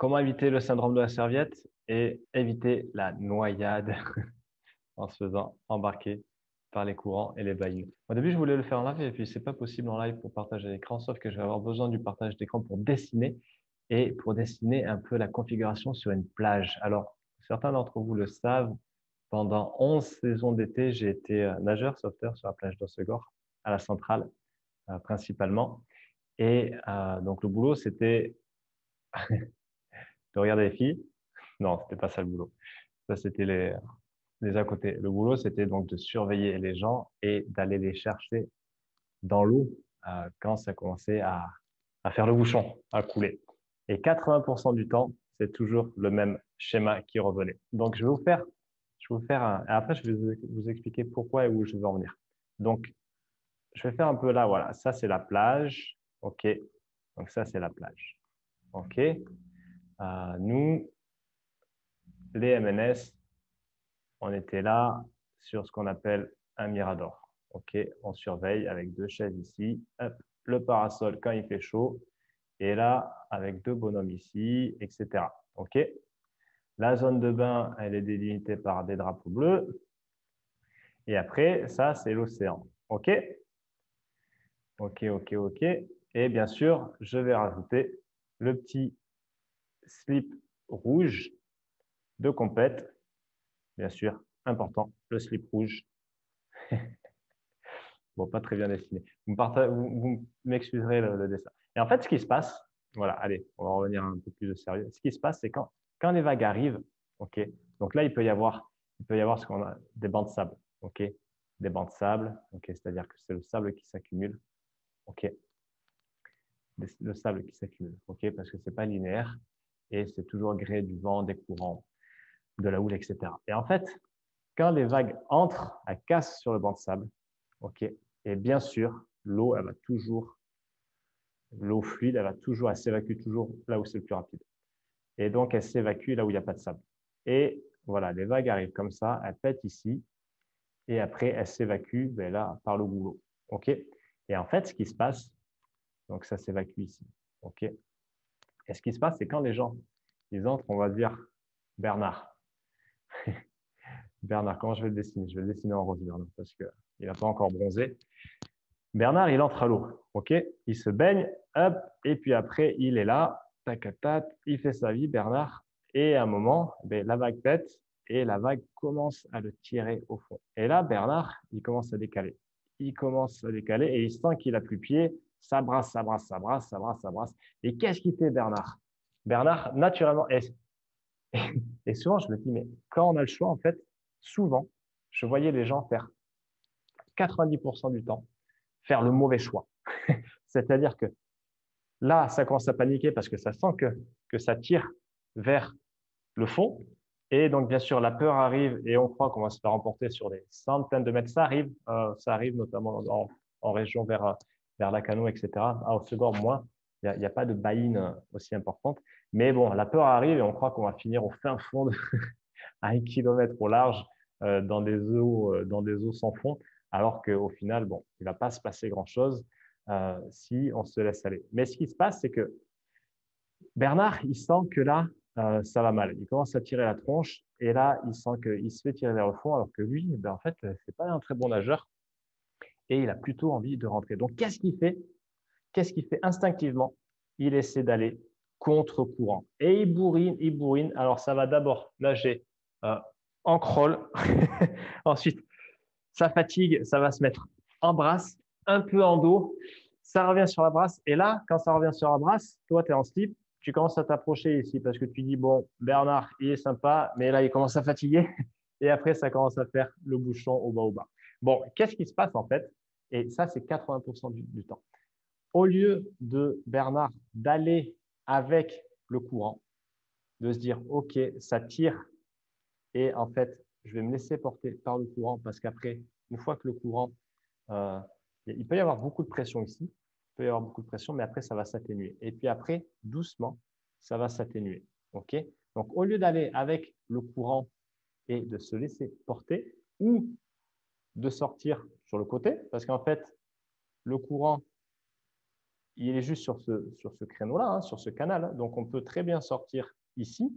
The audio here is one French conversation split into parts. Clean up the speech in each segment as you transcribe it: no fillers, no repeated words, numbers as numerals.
Comment éviter le syndrome de la serviette et éviter la noyade en se faisant embarquer par les courants et les bahuts. Au début, je voulais le faire en live et puis c'est pas possible en live pour partager l'écran, sauf que je vais avoir besoin du partage d'écran pour dessiner et pour dessiner un peu la configuration sur une plage. Alors, certains d'entre vous le savent, pendant 11 saisons d'été, j'ai été nageur, sauveteur sur la plage d'Ossegor, à la centrale principalement. Et donc, le boulot, c'était de regarder les filles. Non, c'était pas ça le boulot. Ça, c'était les à côté. Le boulot, c'était donc de surveiller les gens et d'aller les chercher dans l'eau quand ça commençait à faire le bouchon, à couler. Et 80% du temps, c'est toujours le même schéma qui revenait. Donc, je vais vous faire et après, je vais vous expliquer pourquoi et où je veux en venir. Donc, je vais faire un peu là, voilà. Ça, c'est la plage. OK. Donc, ça, c'est la plage. OK. Nous, les MNS, on était là sur ce qu'on appelle un mirador. OK, on surveille avec deux chaises ici, hop, le parasol quand il fait chaud, et là, avec deux bonhommes ici, etc. OK, la zone de bain, elle est délimitée par des drapeaux bleus. Et après, ça, c'est l'océan. OK, OK, OK, OK. Et bien sûr, je vais rajouter le petit slip rouge de compète. Bien sûr, important, le slip rouge. Bon, pas très bien dessiné. Vous m'excuserez le dessin. Et en fait, ce qui se passe, voilà, allez, on va revenir un peu plus de sérieux. Ce qui se passe, c'est quand les vagues arrivent, ok, donc là, il peut y avoir ce qu'on a des bancs de sable, ok, des bancs de sable, ok, c'est-à-dire que c'est le sable qui s'accumule, ok, le sable qui s'accumule, ok, parce que c'est pas linéaire et c'est toujours gré du vent, des courants, de la houle, etc. Et en fait, quand les vagues entrent, elles cassent sur le banc de sable, ok, et bien sûr, l'eau, l'eau fluide, elle s'évacue toujours là où c'est le plus rapide. Et donc, elle s'évacue là où il n'y a pas de sable. Et voilà, les vagues arrivent comme ça, elles pètent ici, et après, elles s'évacuent ben là, par le goulot. OK? Et en fait, ce qui se passe, donc ça s'évacue ici. OK? Et ce qui se passe, c'est quand les gens, ils entrent, on va dire, Bernard. Bernard, comment je vais le dessiner? Je vais le dessiner en rose, Bernard, parce qu'il n'a pas encore bronzé. Bernard, il entre à l'eau, ok? Il se baigne, hop, et puis après, il est là, tac, tac, il fait sa vie, Bernard, et à un moment, ben, la vague pète, et la vague commence à le tirer au fond. Et là, Bernard, il commence à décaler. Il commence à décaler, et il sent qu'il a plus pied, ça brasse, ça brasse, ça brasse, ça brasse, ça brasse. Et qu'est-ce qu'il fait, Bernard? Bernard, naturellement, et souvent, je me dis, mais quand on a le choix, en fait, souvent, je voyais les gens faire 90% du temps, faire le mauvais choix. C'est-à-dire que là, ça commence à paniquer parce que ça sent que ça tire vers le fond. Et donc, bien sûr, la peur arrive et on croit qu'on va se faire emporter sur des centaines de mètres. Ça arrive notamment en région vers Lacanau, etc. À Hossegor, moins. Il y a pas de baïne aussi importante. Mais bon, la peur arrive et on croit qu'on va finir au fin fond, à 1 kilomètre au large, dans des eaux sans fond, alors qu'au final, bon, il ne va pas se passer grand-chose si on se laisse aller. Mais ce qui se passe, c'est que Bernard, il sent que là, ça va mal. Il commence à tirer la tronche et là, il sent qu'il se fait tirer vers le fond alors que lui, ben, en fait, c'est pas un très bon nageur et il a plutôt envie de rentrer. Donc, qu'est-ce qu'il fait? Qu'est-ce qu'il fait instinctivement? Il essaie d'aller contre-courant et il bourrine, il bourrine. Alors, ça va d'abord nager euh, en crawl. Ensuite, ça fatigue, ça va se mettre en brasse, un peu en dos, ça revient sur la brasse. Et là, quand ça revient sur la brasse, toi, tu es en slip, tu commences à t'approcher ici parce que tu dis, bon, Bernard, il est sympa, mais là, il commence à fatiguer. Et après, ça commence à faire le bouchon au bas, au bas. Bon, qu'est-ce qui se passe en fait? Et ça, c'est 80% du temps. Au lieu de Bernard d'aller avec le courant, de se dire, OK, ça tire et en fait, je vais me laisser porter par le courant parce qu'après, une fois que le courant, euh, il peut y avoir beaucoup de pression ici, il peut y avoir beaucoup de pression, mais après, ça va s'atténuer. Et puis après, doucement, ça va s'atténuer. OK? Donc, au lieu d'aller avec le courant et de se laisser porter ou de sortir sur le côté, parce qu'en fait, le courant, il est juste sur ce créneau-là, hein, sur ce canal. Hein. Donc, on peut très bien sortir ici,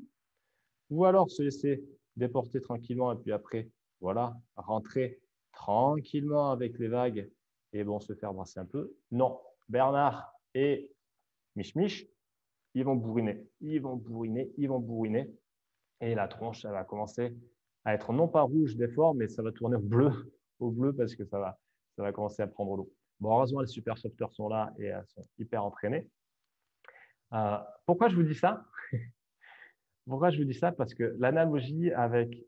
ou alors se laisser déporter tranquillement, et puis après, voilà, rentrer tranquillement avec les vagues, et bon, se faire brasser un peu. Non, Bernard et Mich Mich, ils vont bourriner, ils vont bourriner, ils vont bourriner, et la tronche, elle va commencer à être non pas rouge d'effort, mais ça va tourner au bleu parce que ça va commencer à prendre l'eau. Bon, heureusement, les super softeurs sont là et elles sont hyper entraînées. Pourquoi je vous dis ça? Pourquoi je vous dis ça? Parce que l'analogie avec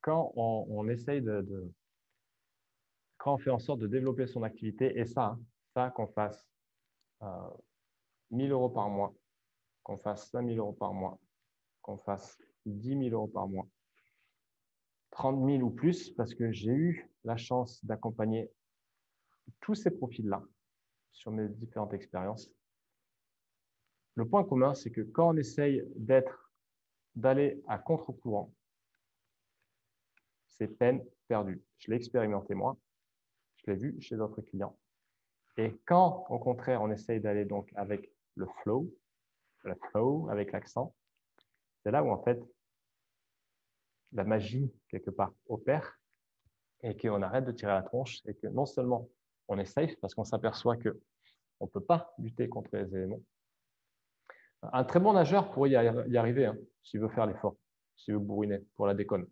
quand on essaye quand on fait en sorte de développer son activité, et ça qu'on fasse 1000 euros par mois, qu'on fasse 5000 euros par mois, qu'on fasse 10 000 euros par mois, 30 000 ou plus, parce que j'ai eu la chance d'accompagner tous ces profils-là sur mes différentes expériences. Le point commun, c'est que quand on essaye d'aller à contre-courant, c'est peine perdue. Je l'ai expérimenté moi, je l'ai vu chez d'autres clients. Et quand, au contraire, on essaye d'aller donc avec le flow, avec l'accent, c'est là où en fait la magie, quelque part, opère et qu'on arrête de tirer la tronche et que non seulement on est safe parce qu'on s'aperçoit qu'on ne peut pas lutter contre les éléments. Un très bon nageur pourrait y arriver hein, s'il veut faire l'effort, s'il veut bourriner pour la déconne.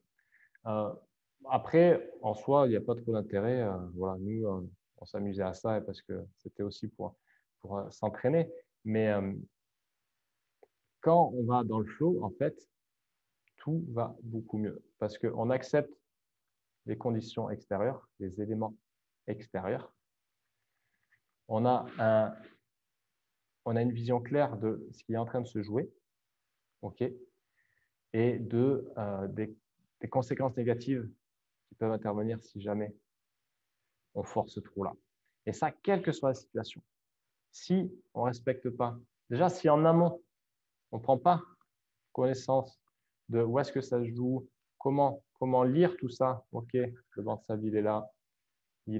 Après, en soi, il n'y a pas trop d'intérêt. Voilà, nous, on s'amusait à ça parce que c'était aussi pour s'entraîner. Mais quand on va dans le flow, en fait, tout va beaucoup mieux parce qu'on accepte les conditions extérieures, les éléments extérieurs. On a une vision claire de ce qui est en train de se jouer, ok, et des conséquences négatives qui peuvent intervenir si jamais on force ce trou-là. Et ça, quelle que soit la situation. Si on ne respecte pas, déjà si en amont, on ne prend pas connaissance de où est-ce que ça se joue, comment lire tout ça, ok, le banc de sable, il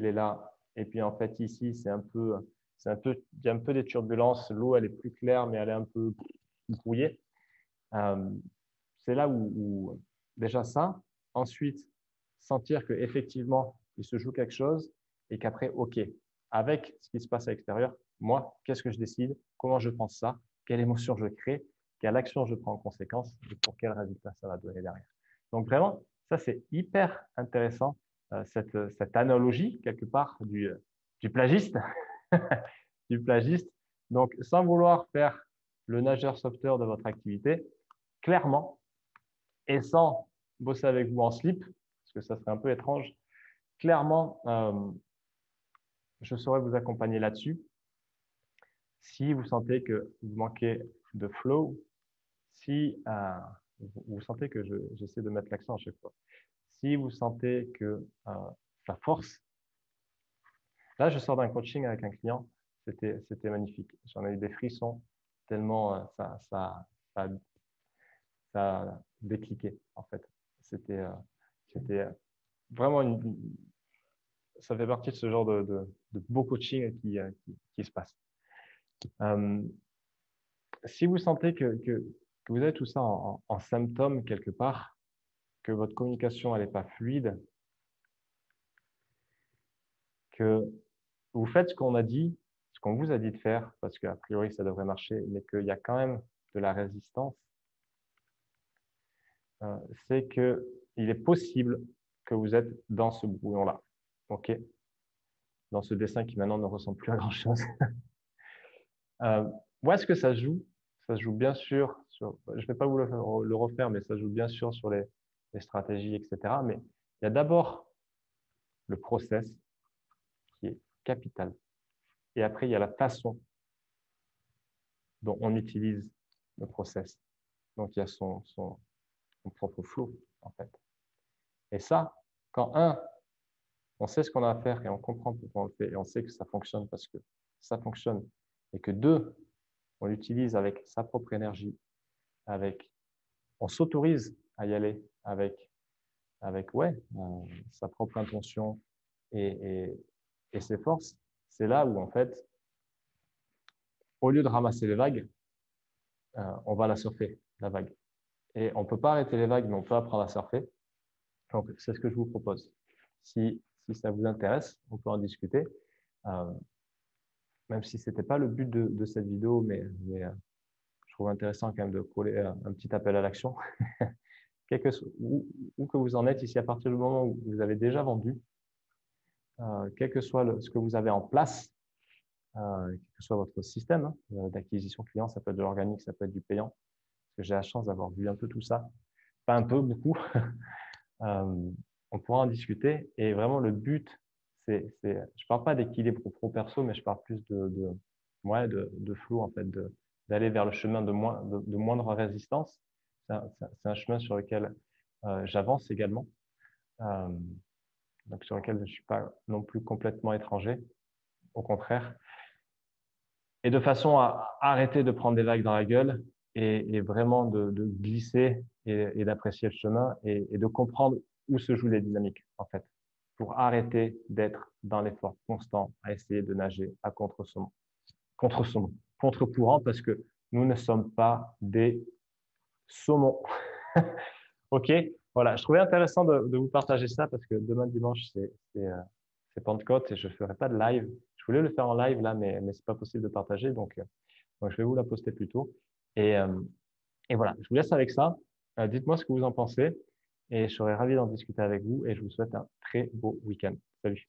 est là, et puis en fait ici, il y a un peu des turbulences, l'eau elle est plus claire, mais elle est un peu brouillée. C'est là où déjà ça, ensuite sentir qu'effectivement, il se joue quelque chose et qu'après, ok, avec ce qui se passe à l'extérieur, moi, qu'est-ce que je décide, comment je pense ça, quelle émotion je crée, quelle action je prends en conséquence et pour quel résultat ça va donner derrière. Donc vraiment, ça c'est hyper intéressant, cette analogie quelque part du plagiste, du plagiste. Donc sans vouloir faire le nageur sauveteur de votre activité, clairement, et sans bosser avec vous en slip, parce que ça serait un peu étrange, clairement, je saurais vous accompagner là-dessus. Si vous sentez que vous manquez de flow, si vous sentez que j'essaie de mettre l'accent à chaque fois, si vous sentez que ça force, là je sors d'un coaching avec un client, c'était magnifique. J'en ai eu des frissons tellement ça a décliqué en fait. C'était vraiment ça fait partie de ce genre de beau coaching qui se passe. Si vous sentez que vous avez tout ça en symptômes quelque part, que votre communication n'est pas fluide, que vous faites ce qu'on a dit, ce qu'on vous a dit de faire, parce qu'a priori ça devrait marcher, mais qu'il y a quand même de la résistance, c'est qu'il est possible que vous êtes dans ce brouillon-là. OK? Dans ce dessin qui maintenant ne ressemble plus à grand-chose. Où est-ce que ça se joue? Ça se joue bien sûr sur, je ne vais pas vous le refaire, mais ça se joue bien sûr sur les stratégies, etc. Mais il y a d'abord le process qui est capital. Et après, il y a la façon dont on utilise le process. Donc, il y a son propre flow, en fait. Et ça, quand on sait ce qu'on a à faire et on comprend pourquoi on le fait et on sait que ça fonctionne parce que ça fonctionne et que deux, on l'utilise avec sa propre énergie, on s'autorise à y aller avec sa propre intention et ses forces, c'est là où en fait au lieu de ramasser les vagues, on va la surfer, la vague. Et on ne peut pas arrêter les vagues, mais on peut apprendre à surfer. Donc, c'est ce que je vous propose. Si ça vous intéresse, on peut en discuter. Même si ce n'était pas le but de cette vidéo, mais je trouve intéressant quand même de coller un petit appel à l'action. Où que vous en êtes ici, à partir du moment où vous avez déjà vendu, quel que soit ce que vous avez en place, quel que soit votre système d'acquisition client, ça peut être de l'organique, ça peut être du payant, parce que j'ai la chance d'avoir vu un peu tout ça, pas un peu, beaucoup. On pourra en discuter. Et vraiment, le but, je ne parle pas d'équilibre pro-perso, mais je parle plus de flow, en fait, d'aller vers le chemin de moindre résistance. C'est un chemin sur lequel j'avance également, donc sur lequel je ne suis pas non plus complètement étranger, au contraire. Et de façon à arrêter de prendre des vagues dans la gueule et vraiment de glisser et d'apprécier le chemin et de comprendre où se jouent les dynamiques, en fait, pour arrêter d'être dans l'effort constant à essayer de nager à contre-courant, parce que nous ne sommes pas des saumons. OK? Voilà, je trouvais intéressant de vous partager ça parce que demain dimanche, c'est Pentecôte et je ne ferai pas de live. Je voulais le faire en live là, mais ce n'est pas possible de partager, donc je vais vous la poster plus tôt. Et voilà, je vous laisse avec ça. Dites-moi ce que vous en pensez et je serai ravi d'en discuter avec vous et je vous souhaite un très beau week-end. Salut!